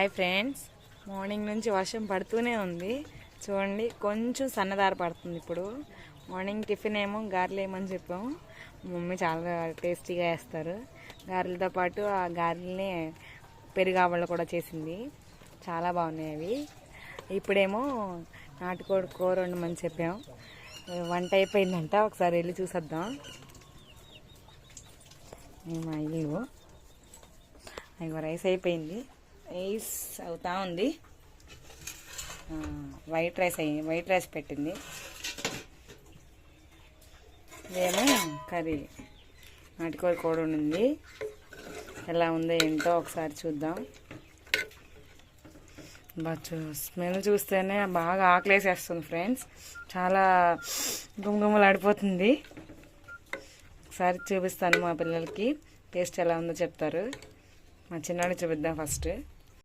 Hi friends, morning నుంచి వర్షం పడుతూనే ఉంది. చూడండి, కొంచెం సన్నదార పడుతుంది. ఇప్పుడు మార్నింగ్ టిఫిన్ ఏమో గారెలు వేయమని చెప్పాము. మమ్మీ చాలా టేస్టీగా వేస్తారు. గారెలతో పాటు ఆ గారెల్ని పెరుగావళ్ళు కూడా చేసింది. చాలా బాగున్నాయి అవి. ఇప్పుడేమో నాటుకోడి కూర వండమని చెప్పాం. వంట అయిపోయిందంట, ఒకసారి వెళ్ళి చూసేద్దాం. మా ఇల్లు రైస్ అయిపోయింది. రైస్ అవుతా ఉంది. వైట్ రైస్ పెట్టింది. ఇదేమో కర్రీ, నాటుకోడి కూర ఉంది. ఎలా ఉందో ఏంటో ఒకసారి చూద్దాం. స్మెల్ చూస్తేనే బాగా ఆకలేసేస్తుంది ఫ్రెండ్స్. చాలా గుమగుమలాడిపోతుంది. ఒకసారి చూపిస్తాను మా పిల్లలకి. టేస్ట్ ఎలా ఉందో చెప్తారు. మా చిన్నాడికి చూపిద్దాం ఫస్ట్.